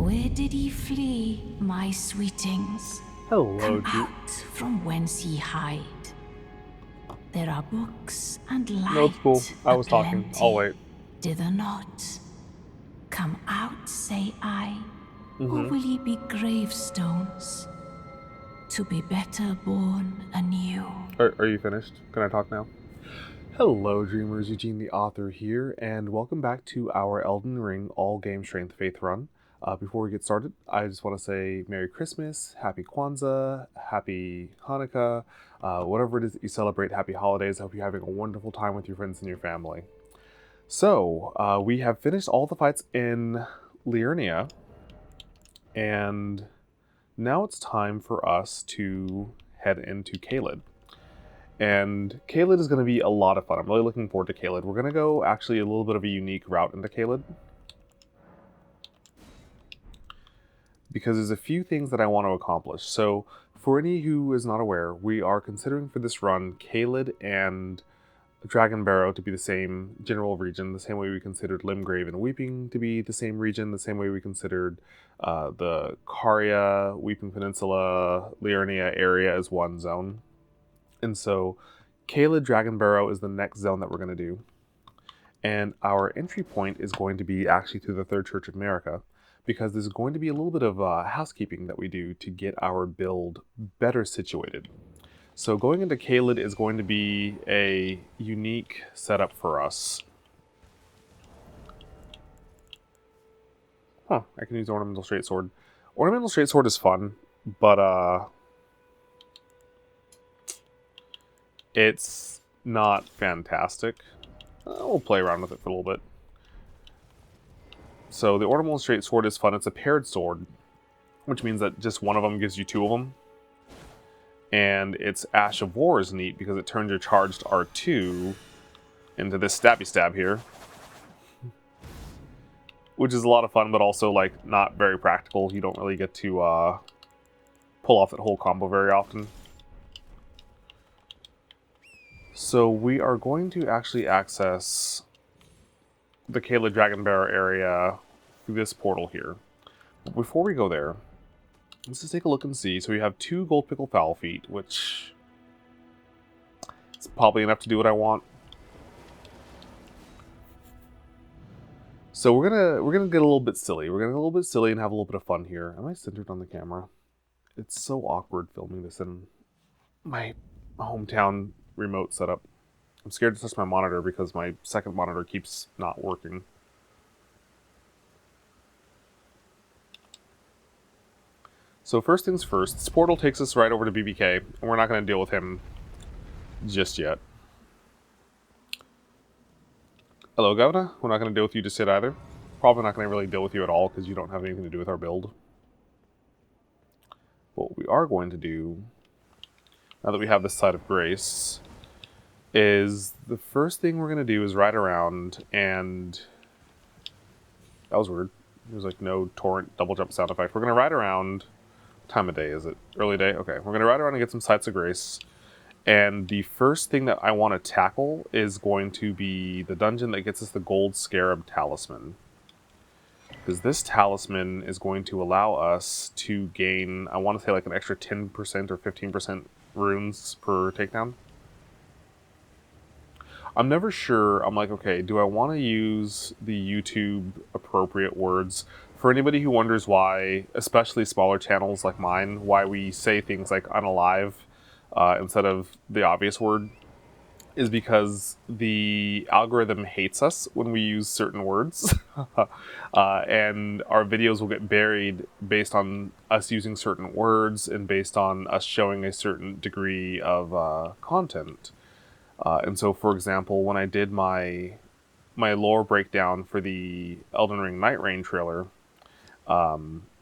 Where did ye flee, my sweetings? Hello, Come out from whence ye hide. There are books and No, it's cool. light I was talking. I'll wait. dither not. Come out, say I, or Mm-hmm. will ye be gravestones, to be better born anew? Are you finished? Can I talk now? Hello, dreamers. Eugene, the author here, and welcome back to our Elden Ring All Game Strength Faith run. Before we get started, I just want to say Merry Christmas, Happy Kwanzaa, Happy Hanukkah, whatever it is that you celebrate, Happy Holidays. I hope you're having a wonderful time with your friends and your family. So, we have finished all the fights in Liurnia, and now it's time for us to head into Caelid. And Caelid is going to be a lot of fun. I'm really looking forward to Caelid. We're going to go actually a little bit of a unique route into Caelid, because there's a few things that I want to accomplish. So, for any who is not aware, we are considering for this run Caelid and Dragon Barrow to be the same general region, the same way we considered Limgrave and Weeping to be the same region, the same way we considered the Caria, Weeping Peninsula, Liurnia area as one zone. And so Caelid Dragon Barrow is the next zone that we're going to do. And our entry point is going to be actually through the Third Church of America, because there's going to be a little bit of housekeeping that we do to get our build better situated. So going into Caelid is going to be a unique setup for us. I can use Ornamental Straight Sword. Ornamental Straight Sword is fun, but it's not fantastic. We'll play around with it for a little bit. So the Ornamental Straight Sword is fun. It's a paired sword, which means that just one of them gives you two of them. And its Ash of War is neat because it turns your charged R2 into this stabby stab here, which is a lot of fun, but also like not very practical. You don't really get to pull off that whole combo very often. So we are going to actually access the Caelid Dragon Barrow area through this portal here. But before we go there, let's just take a look and see. So we have 2 Gold Pickle Foul Feet, which is probably enough to do what I want. So we're gonna get a little bit silly. We're gonna get a little bit silly and have a little bit of fun here. Am I centered on the camera? It's so awkward filming this in my hometown remote setup. I'm scared to touch my monitor because my second monitor keeps not working. So first things first, this portal takes us right over to BBK, and we're not going to deal with him just yet. Hello, Governor. We're not going to deal with you just yet either. Probably not going to really deal with you at all because you don't have anything to do with our build. What we are going to do, now that we have this side of grace, is the first thing we're going to do is ride around and... That was weird. There's like no torrent double jump sound effect. We're going to ride around... What time of day is it? Early day? Okay. We're going to ride around and get some sights of grace. And the first thing that I want to tackle is going to be the dungeon that gets us the Gold Scarab Talisman. Because this talisman is going to allow us to gain, I want to say like an extra 10% or 15% runes per takedown. I'm never sure. I'm like, okay, do I want to use the YouTube appropriate words? For anybody who wonders why, especially smaller channels like mine, why we say things like unalive instead of the obvious word, is because the algorithm hates us when we use certain words. And our videos will get buried based on us using certain words and based on us showing a certain degree of content. And so, for example, when I did my lore breakdown for the Elden Ring Night Rain trailer,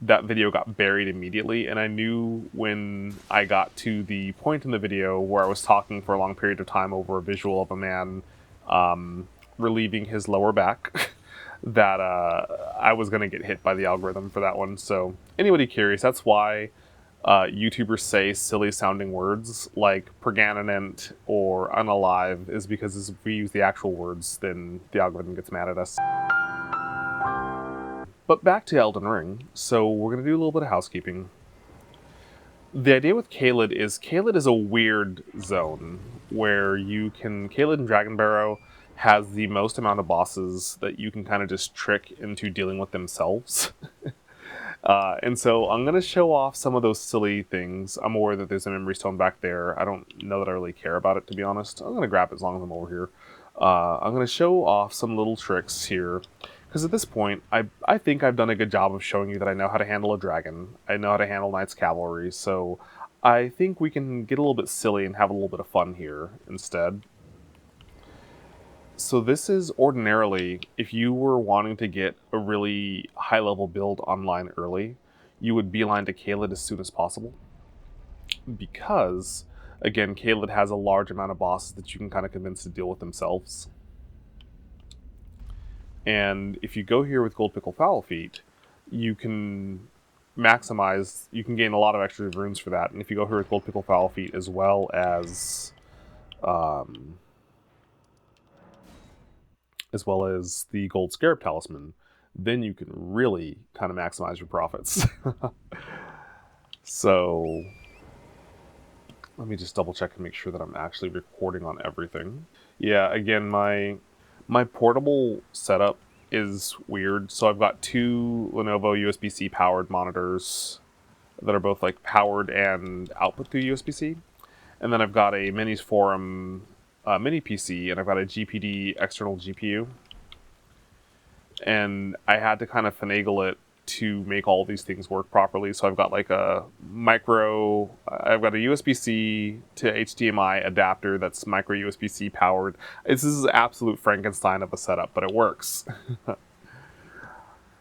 that video got buried immediately, and I knew when I got to the point in the video where I was talking for a long period of time over a visual of a man relieving his lower back that I was going to get hit by the algorithm for that one. So anybody curious, that's why YouTubers say silly sounding words like perganent or unalive, is because if we use the actual words, then the algorithm gets mad at us. But back to Elden Ring. So we're going to do a little bit of housekeeping. The idea with Caelid is a weird zone where you can... Caelid and Dragon Barrow has the most amount of bosses that you can kind of just trick into dealing with themselves. And so I'm going to show off some of those silly things. I'm aware that there's a memory stone back there. I don't know that I really care about it, to be honest. I'm going to grab it as long as I'm over here. I'm going to show off some little tricks here. Because at this point, I think I've done a good job of showing you that I know how to handle a dragon. I know how to handle Knight's Cavalry. So I think we can get a little bit silly and have a little bit of fun here instead. So this is ordinarily, if you were wanting to get a really high-level build online early, you would beeline to Caelid as soon as possible. Because, again, Caelid has a large amount of bosses that you can kind of convince to deal with themselves. And if you go here with Gold Pickle Foul Feet, you can maximize, you can gain a lot of extra runes for that. And if you go here with Gold Pickle Foul Feet as well as the Gold Scarab Talisman, then you can really kind of maximize your profits. So let me just double check and make sure that I'm actually recording on everything. Yeah, again, my portable setup is weird. So I've got two Lenovo USB-C powered monitors that are both like powered and output through USB-C. And then I've got a Minis Forum mini PC, and I've got a GPD external GPU. And I had to kind of finagle it to make all these things work properly. So I've got like a I've got a USB-C to HDMI adapter that's micro USB-C powered. This is an absolute Frankenstein of a setup, but it works.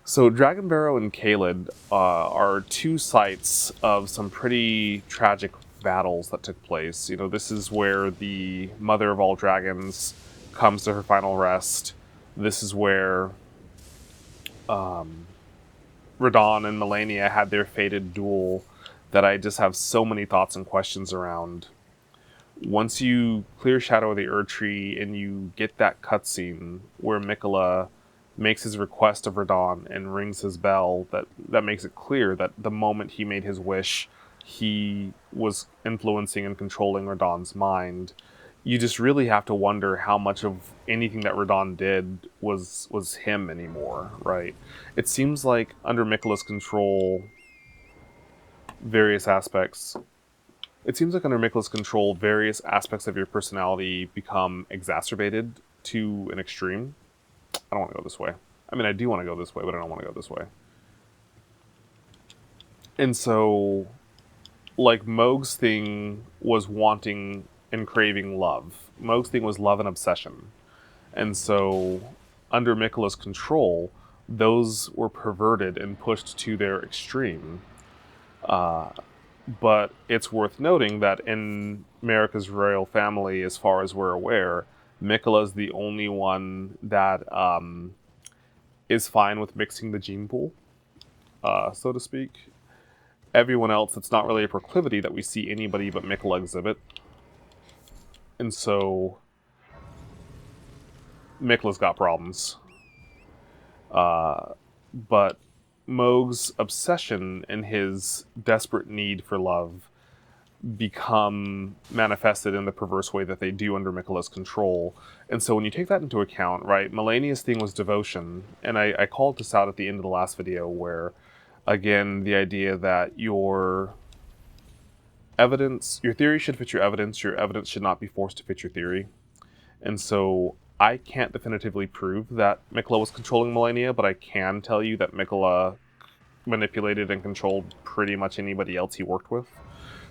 So Dragon Barrow and Caelid are two sites of some pretty tragic battles that took place. You know, this is where the mother of all dragons comes to her final rest. This is where Radahn and Melania had their fated duel that I just have so many thoughts and questions around. Once you clear Shadow of the Erdtree and you get that cutscene where Miquella makes his request of Radahn and rings his bell, that makes it clear that the moment he made his wish, he was influencing and controlling Radahn's mind. You just really have to wonder how much of anything that Radahn did was him anymore, right? It seems like under Miquella's control, various aspects of your personality become exacerbated to an extreme. I don't want to go this way. I mean, I do want to go this way, but I don't want to go this way. And so, like, Mohg's thing was wanting and craving love. Mohg's thing was love and obsession. And so, under Miquella's control, those were perverted and pushed to their extreme. But it's worth noting that in Marika's royal family, as far as we're aware, Miquella's the only one that is fine with mixing the gene pool, so to speak. Everyone else, it's not really a proclivity that we see anybody but Miquella exhibit. And so, Miquella's got problems. But Mohg's obsession and his desperate need for love become manifested in the perverse way that they do under Miquella's control. And so when you take that into account, right, Melania's thing was devotion, and I called this out at the end of the last video where, again, the idea that your theory should fit your evidence should not be forced to fit your theory. And so I can't definitively prove that Miquella was controlling Melania, but I can tell you that Miquella manipulated and controlled pretty much anybody else he worked with.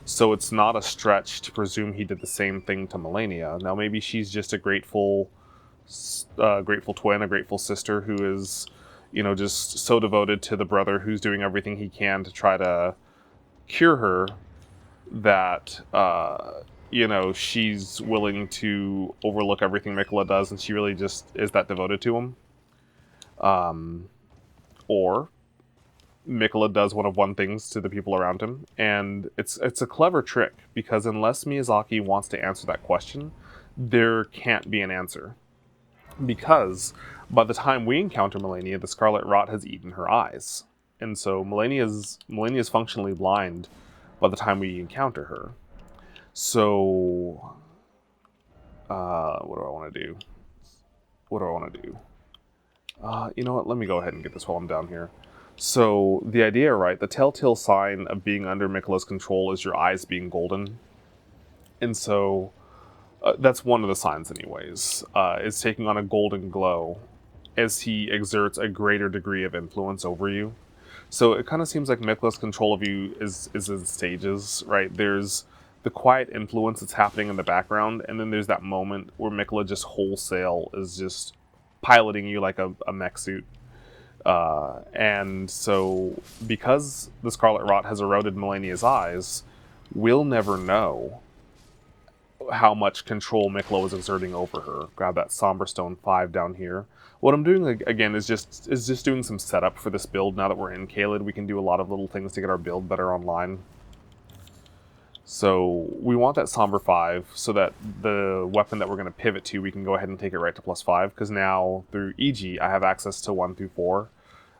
So it's not a stretch to presume he did the same thing to Melania. Now maybe she's just a grateful twin, a grateful sister who is, you know, just so devoted to the brother who's doing everything he can to try to cure her that, you know, she's willing to overlook everything Miquella does, and she really just is that devoted to him. Or Miquella does one things to the people around him, and it's a clever trick, because unless Miyazaki wants to answer that question, there can't be an answer. Because By the time we encounter Melania, the Scarlet Rot has eaten her eyes. And so Melania's functionally blind by the time we encounter her. So, what do I want to do? What do I want to do? You know what? Let me go ahead and get this while I'm down here. So, the idea, right? The telltale sign of being under Miquella's control is your eyes being golden. And so, that's one of the signs anyways. Is taking on a golden glow as he exerts a greater degree of influence over you. So it kind of seems like Miquella's control of you is in stages, right? There's the quiet influence that's happening in the background, and then there's that moment where Miquella just wholesale is just piloting you like a mech suit. And so, because the Scarlet Rot has eroded Melania's eyes, we'll never know how much control Miquella was exerting over her. Grab that Somber Stone 5 down here. What I'm doing again is just doing some setup for this build. Now that we're in Caelid, we can do a lot of little things to get our build better online. So we want that Somber 5 so that the weapon that we're going to pivot to, we can go ahead and take it right to +5, because now through EG I have access to 1 through 4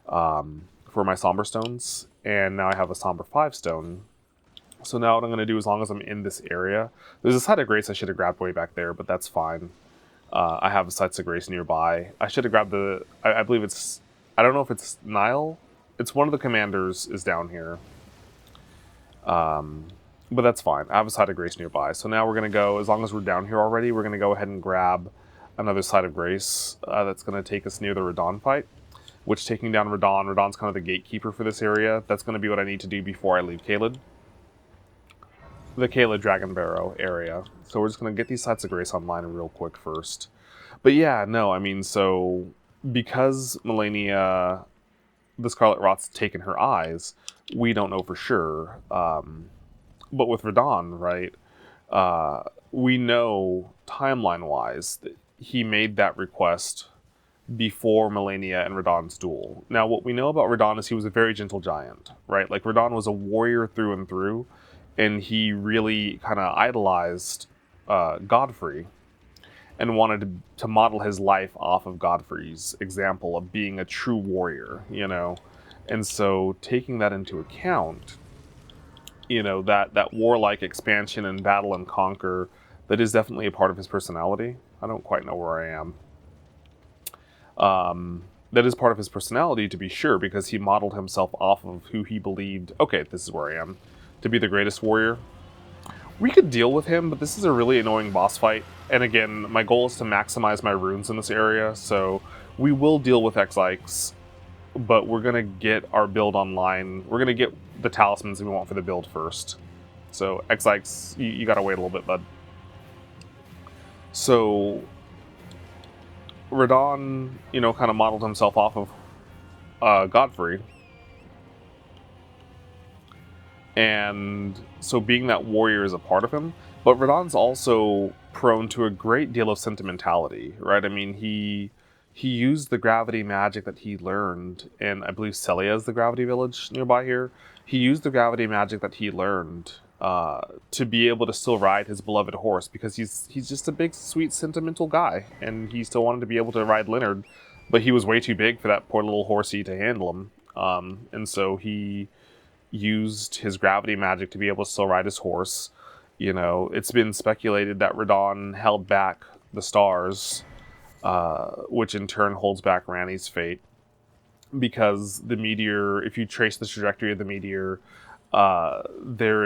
for my Somber Stones, and now I have a Somber 5 stone. So now what I'm going to do, as long as I'm in this area, there's a Site of Grace I should have grabbed way back there, but that's fine. I have Sites of Grace nearby. I should have grabbed the, I believe it's, I don't know if it's Nile. It's one of the commanders is down here. But that's fine. I have a Site of Grace nearby. So now we're going to go, as long as we're down here already, we're going to go ahead and grab another Site of Grace that's going to take us near the Radahn fight. Which, taking down Radahn's kind of the gatekeeper for this area. That's going to be what I need to do before I leave Caelid. The Caelid Dragon Barrow area. So we're just going to get these Sites of Grace online real quick first. But yeah, no, I mean, so because Melania, the Scarlet Rot's taken her eyes, we don't know for sure. But with Radahn, right, we know timeline-wise that he made that request before Melania and Radahn's duel. Now, what we know about Radahn is he was a very gentle giant, right? Like, Radahn was a warrior through and through, and he really kind of idolized Godfrey and wanted to model his life off of Godfrey's example of being a true warrior, you know? And so, taking that into account, you know, that warlike expansion and battle and conquer, that is definitely a part of his personality. I don't quite know where I am. That is part of his personality, to be sure, because he modeled himself off of who he believed, okay, this is where I am, to be the greatest warrior. We could deal with him, but this is a really annoying boss fight. And again, my goal is to maximize my runes in this area, so we will deal with X-Ikes, but we're going to get our build online. We're going to get the talismans we want for the build first. So X-Ikes, you got to wait a little bit, bud. So Radahn, you know, kind of modeled himself off of Godfrey. And so being that warrior is a part of him, but Radahn's also prone to a great deal of sentimentality, right? I mean, he used the gravity magic that he learned, and I believe Celia is the gravity village nearby here. He used the gravity magic that he learned to be able to still ride his beloved horse, because he's just a big, sweet, sentimental guy, and he still wanted to be able to ride Leonard, but he was way too big for that poor little horsey to handle him. And so he used his gravity magic to be able to still ride his horse. You know, it's been speculated that Radahn held back the stars, which in turn holds back Ranni's fate, because the meteor, if you trace the trajectory of the meteor, there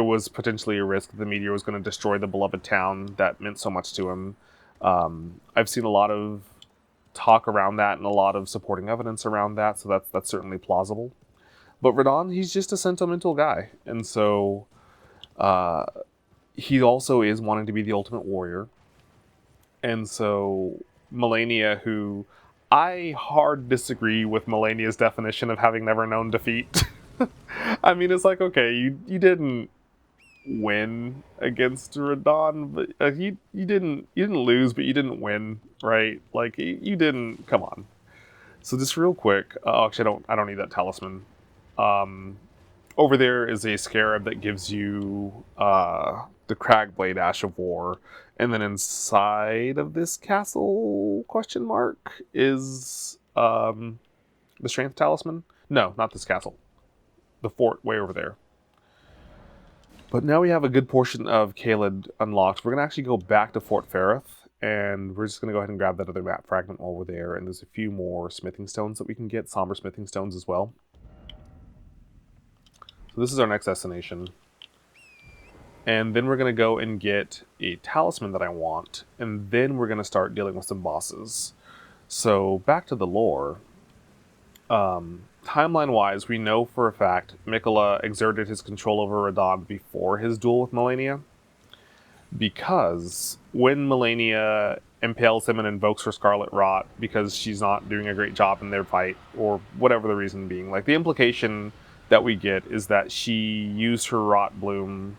was potentially a risk that the meteor was going to destroy the beloved town that meant so much to him. I've seen a lot of talk around that and a lot of supporting evidence around that, so that's certainly plausible. But Radahn, he's just a sentimental guy, and so he also is wanting to be the ultimate warrior. And so Melania, who I hard disagree with Melania's definition of having never known defeat. I mean, it's like, okay, you didn't win against Radahn, but you didn't lose, but you didn't win, right? Like, you didn't. Come on. So just real quick, actually, I don't need that talisman. Over there is a scarab that gives you the Cragblade Ash of War. And then inside of this castle, question mark, is the Strength Talisman? No, not this castle. The fort way over there. But now we have a good portion of Caelid unlocked. We're going to actually go back to Fort Ferrith, and we're just going to go ahead and grab that other map fragment while we're there. And there's a few more smithing stones that we can get, somber smithing stones as well. So this is our next destination. And then we're going to go and get a talisman that I want, and then we're going to start dealing with some bosses. So back to the lore. Timeline-wise, we know for a fact Mikola exerted his control over Radahn before his duel with Melania, because when Melania impales him and invokes her Scarlet Rot because she's not doing a great job in their fight, or whatever the reason being, like the implication that we get is that she used her Rot Bloom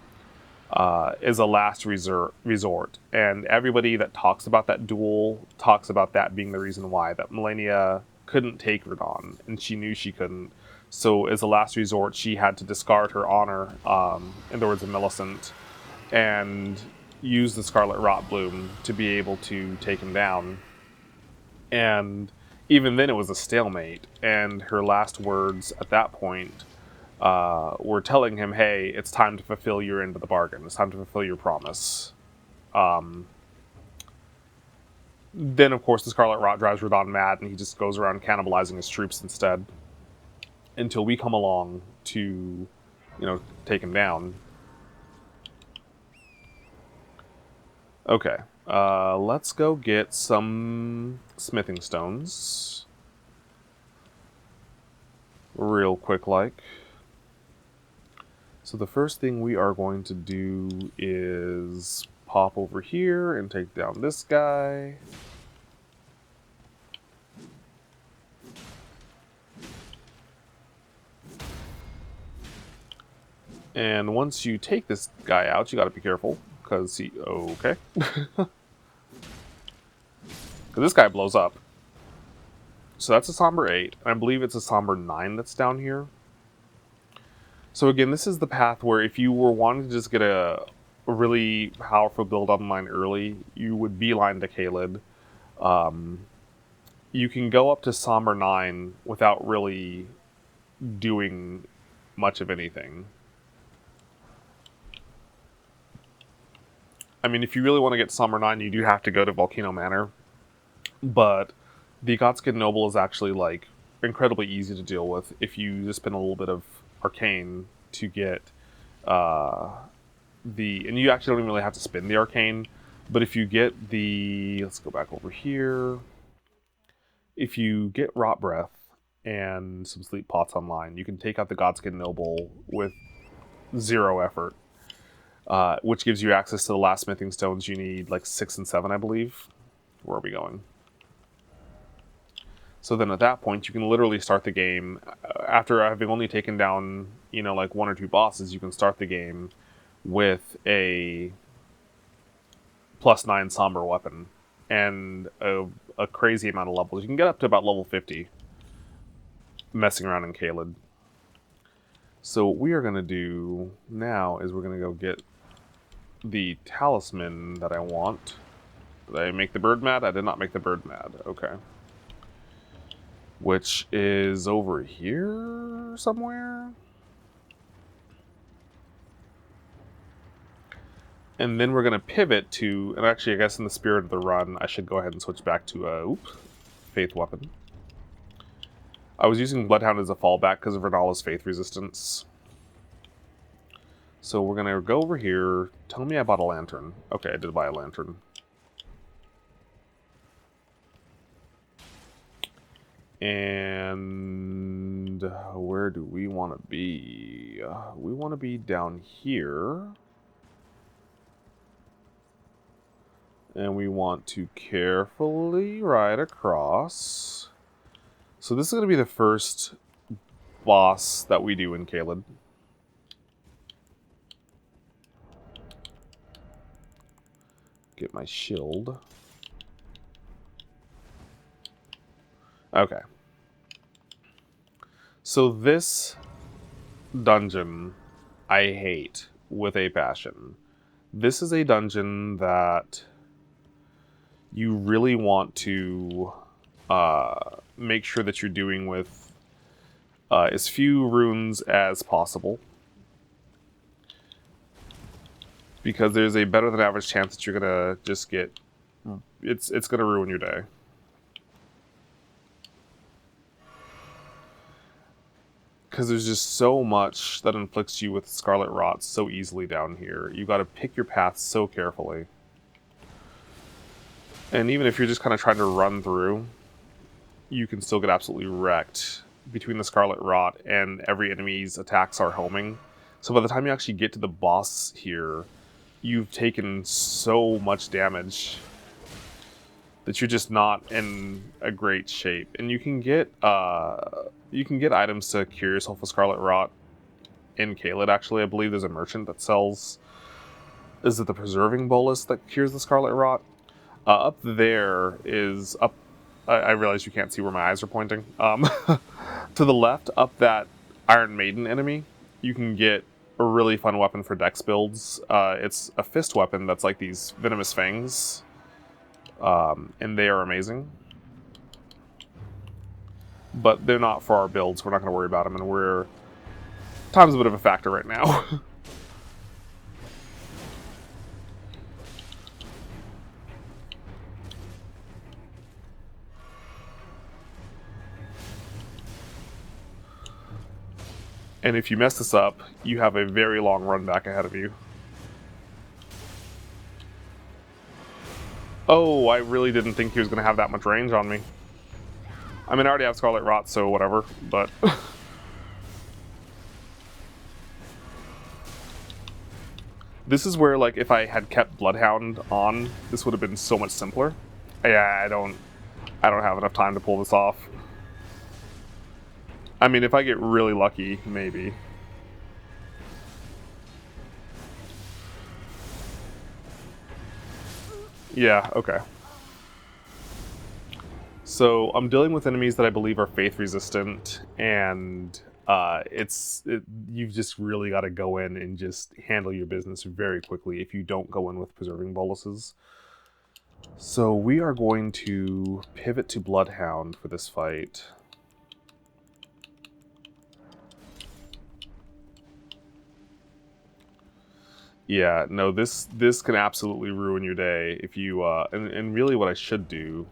is a last resort, and everybody that talks about that duel talks about that being the reason why, that Melania couldn't take Radahn, and she knew she couldn't. So as a last resort, she had to discard her honor, in the words of Millicent, and use the Scarlet Rot Bloom to be able to take him down. And even then it was a stalemate, and her last words at that point were telling him, hey, it's time to fulfill your end of the bargain. It's time to fulfill your promise. Then, of course, the Scarlet Rot drives Radahn mad, and he just goes around cannibalizing his troops instead. Until we come along to, take him down. Okay. Let's go get some smithing stones. Real quick like. So the first thing we are going to do is pop over here and take down this guy. And once you take this guy out, you gotta be careful, because he... Okay. Because this guy blows up. So that's a Somber 8, and I believe it's a Somber 9 that's down here. So again, this is the path where if you were wanting to just get a really powerful build online early, you would beeline to Caelid. You can go up to Somber 9 without really doing much of anything. I mean, if you really want to get Somber 9, you do have to go to Volcano Manor. But the Godskin Noble is actually, like, incredibly easy to deal with if you just spend a little bit of Arcane to get and you actually don't even really have to spend the Arcane, but if you get let's go back over here. If you get Rot Breath and some Sleep Pots online, you can take out the Godskin Noble with 0 effort, which gives you access to the last smithing stones you need, like 6 and 7, I believe. Where are we going? So then at that point, you can literally start the game. After having only taken down, like 1 or 2 bosses, you can start the game with a +9 Somber weapon and a crazy amount of levels. You can get up to about level 50 messing around in Caelid. So what we are going to do now is we're going to go get the talisman that I want. Did I make the bird mad? I did not make the bird mad. Okay. Which is over here somewhere. And then we're going to pivot to, and actually I guess in the spirit of the run, I should go ahead and switch back to Faith Weapon. I was using Bloodhound as a fallback because of Renala's Faith resistance. So we're going to go over here. Tell me I bought a lantern. Okay, I did buy a lantern. And where do we want to be? We want to be down here. And we want to carefully ride across. So this is going to be the first boss that we do in Caelid. Get my shield. Okay. So this dungeon I hate with a passion. This is a dungeon that you really want to make sure that you're doing with as few runes as possible, because there's a better than average chance that you're gonna just get it's gonna ruin your day. Because there's just so much that inflicts you with Scarlet Rot so easily down here. You got to pick your path so carefully. And even if you're just kind of trying to run through, you can still get absolutely wrecked between the Scarlet Rot and every enemy's attacks are homing. So by the time you actually get to the boss here, you've taken so much damage that you're just not in a great shape. And you can get items to cure yourself with Scarlet Rot in Caelid. Actually, I believe there's a merchant that sells. Is it the Preserving Bolus that cures the Scarlet Rot? Up there is up. I realize you can't see where my eyes are pointing. To the left, up that Iron Maiden enemy, you can get a really fun weapon for dex builds. It's a fist weapon that's like these venomous fangs. And they are amazing. But they're not for our builds. We're not going to worry about them, and time's a bit of a factor right now. And if you mess this up, you have a very long run back ahead of you. Oh, I really didn't think he was going to have that much range on me. I mean, I already have Scarlet Rot, so whatever, but... This is where, like, if I had kept Bloodhound on, this would have been so much simpler. Yeah, I don't have enough time to pull this off. I mean, if I get really lucky, maybe. Yeah, okay. So I'm dealing with enemies that I believe are faith resistant, and you've just really got to go in and just handle your business very quickly if you don't go in with Preserving Boluses. So we are going to pivot to Bloodhound for this fight. Yeah, no, this can absolutely ruin your day if you and really what I should do.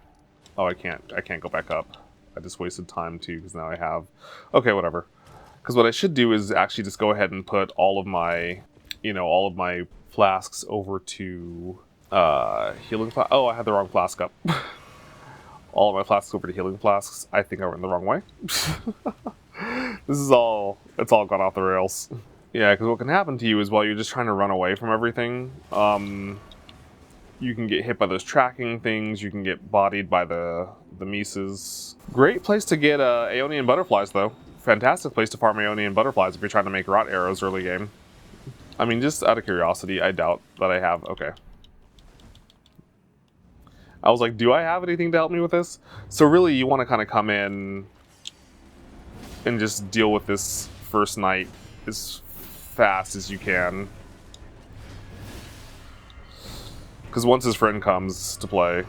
Oh, I can't go back up. I just wasted time too because now I have. Okay, whatever. Because what I should do is actually just go ahead and put all of my, all of my flasks over to healing flask. Oh, I had the wrong flask up. All of my flasks over to healing flasks. I think I went the wrong way. It's all gone off the rails. Yeah, because what can happen to you is while you're just trying to run away from everything, you can get hit by those tracking things, you can get bodied by the Mises. Great place to get Aeonian Butterflies, though. Fantastic place to farm Aeonian Butterflies if you're trying to make Rot Arrows early game. I mean, just out of curiosity, I doubt that I have... Okay. I was like, do I have anything to help me with this? So really, you want to kind of come in and just deal with this first night as fast as you can. Because once his friend comes to play...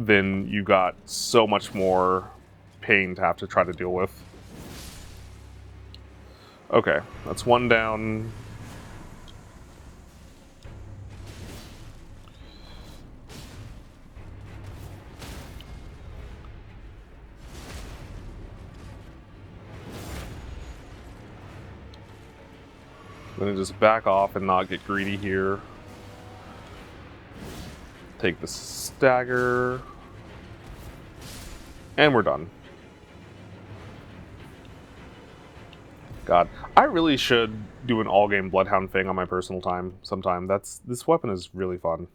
then you got so much more pain to have to try to deal with. Okay, that's one down. I'm gonna just back off and not get greedy here. Take the stagger. And we're done. God, I really should do an all-game Bloodhound thing on my personal time sometime. This weapon is really fun.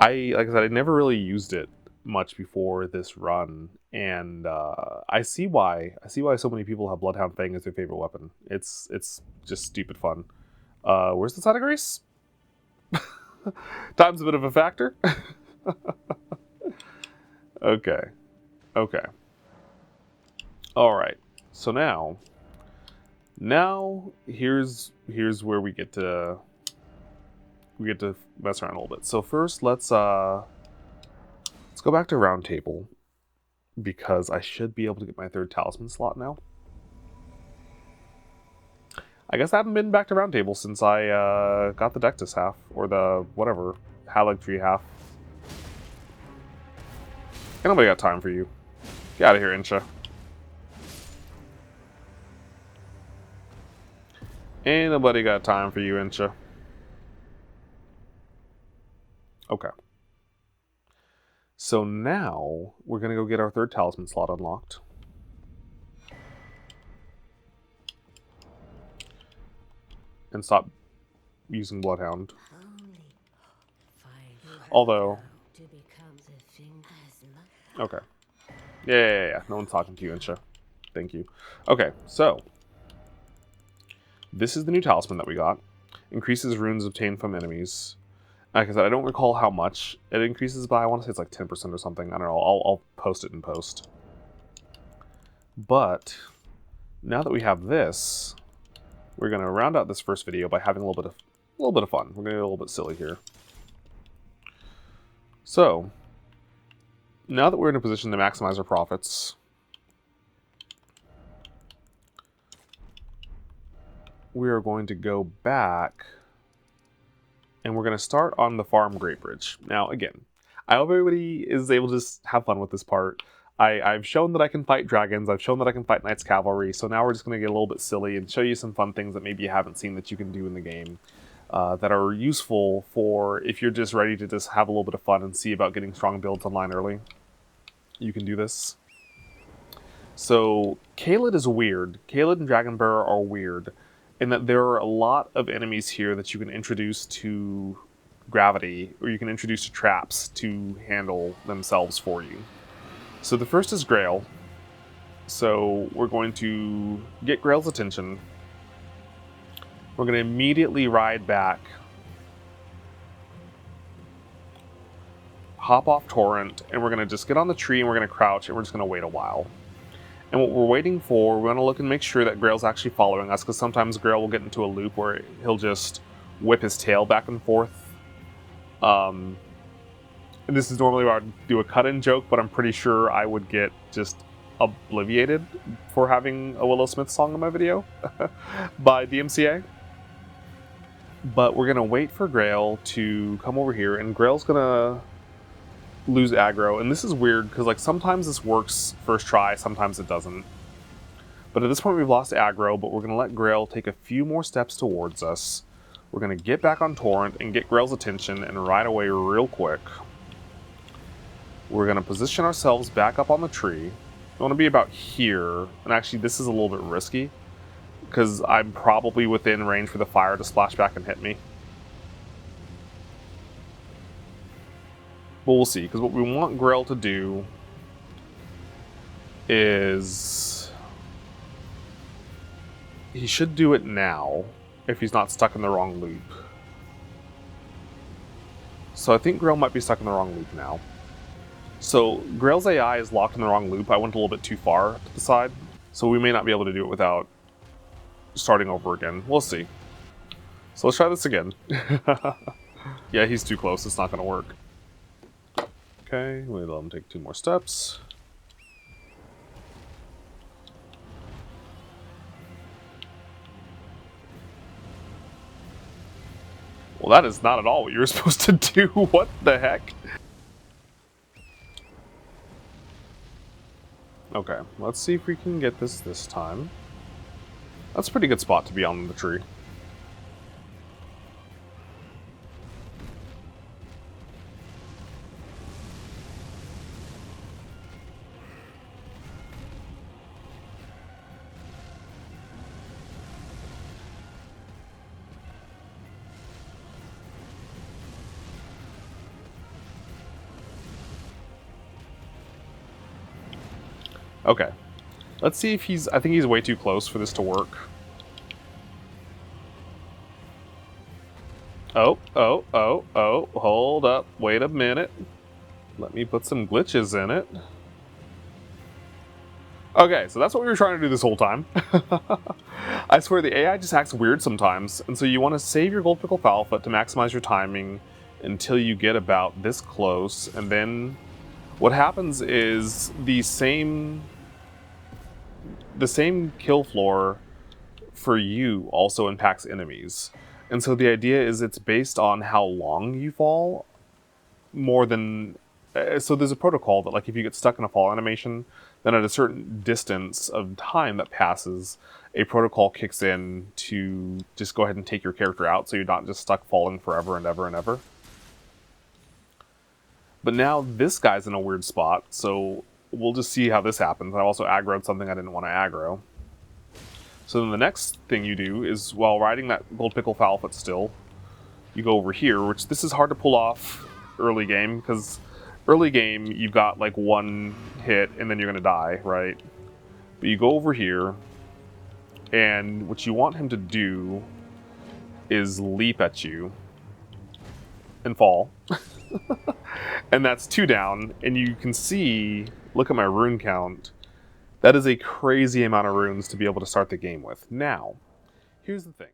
Like I said, I never really used it much before this run, and I see why. I see why so many people have Bloodhound Fang as their favorite weapon. It's just stupid fun. Where's the side of grace? Time's a bit of a factor. Okay. Okay. Alright. So now here's where we get to mess around a little bit. So first, let's go back to round table, because I should be able to get my third talisman slot now. I guess I haven't been back to round table since I got the Dectus half, or the whatever Haligtree half. Ain't nobody got time for you. Get out of here, Incha. Ain't nobody got time for you, Incha. Okay. So now we're gonna go get our third talisman slot unlocked. And stop using Bloodhound. Although... Okay. Yeah. No one's talking to you, Incha. Thank you. Okay, so... this is the new talisman that we got. Increases runes obtained from enemies. Like I said, I don't recall how much it increases by. I want to say it's like 10% or something. I don't know. I'll post it in post. But now that we have this, we're going to round out this first video by having a little bit of fun. We're going to get a little bit silly here. So, now that we're in a position to maximize our profits, we are going to go back and we're going to start on the farm Great Bridge. Now, again, I hope everybody is able to just have fun with this part. I've shown that I can fight dragons, I've shown that I can fight Knights Cavalry, so now we're just going to get a little bit silly and show you some fun things that maybe you haven't seen that you can do in the game that are useful for if you're just ready to just have a little bit of fun and see about getting strong builds online early. You can do this. So, Caelid is weird. Caelid and Dragonbearer are weird in that there are a lot of enemies here that you can introduce to gravity, or you can introduce to traps to handle themselves for you. So the first is Grail. So we're going to get Grail's attention. We're going to immediately ride back, hop off Torrent, and we're going to just get on the tree and we're going to crouch and we're just going to wait a while. And what we're waiting for, we're going to look and make sure that Grail's actually following us, because sometimes Grail will get into a loop where he'll just whip his tail back and forth. And this is normally where I'd do a cut-in joke, but I'm pretty sure I would get just obliviated for having a Willow Smith song in my video by DMCA. But we're going to wait for Grail to come over here, and Grail's going to lose aggro. And this is weird, because like sometimes this works first try, sometimes it doesn't. But at this point we've lost aggro, but we're going to let Grail take a few more steps towards us. We're going to get back on Torrent and get Grail's attention and ride away real quick. We're going to position ourselves back up on the tree. We want to be about here. And actually, this is a little bit risky, because I'm probably within range for the fire to splash back and hit me. But we'll see, because what we want Grail to do is... he should do it now, if he's not stuck in the wrong loop. So I think Grail might be stuck in the wrong loop now. So Grail's AI is locked in the wrong loop. I went a little bit too far to the side, so we may not be able to do it without starting over again. We'll see. So let's try this again. Yeah, he's too close. It's not going to work. Okay, we let him take 2 more steps. Well, that is not at all what you were supposed to do. What the heck? Okay, let's see if we can get this time. That's a pretty good spot to be on the tree. Okay. Let's see if he's... I think he's way too close for this to work. Oh, hold up. Wait a minute. Let me put some glitches in it. Okay, so that's what we were trying to do this whole time. I swear the AI just acts weird sometimes, and so you want to save your gold pickle foul foot to maximize your timing until you get about this close, and then what happens is the same kill floor for you also impacts enemies. And so the idea is it's based on how long you fall more than... So there's a protocol that, like, if you get stuck in a fall animation, then at a certain distance of time that passes, a protocol kicks in to just go ahead and take your character out so you're not just stuck falling forever and ever and ever. But now this guy's in a weird spot, so we'll just see how this happens. I also aggroed something I didn't want to aggro. So then the next thing you do is, while riding that gold pickle foul foot still, you go over here, which this is hard to pull off early game, because early game you've got like one hit and then you're going to die, right? But you go over here, and what you want him to do is leap at you and fall. And that's 2 down, and you can see, look at my rune count, that is a crazy amount of runes to be able to start the game with. Now, here's the thing.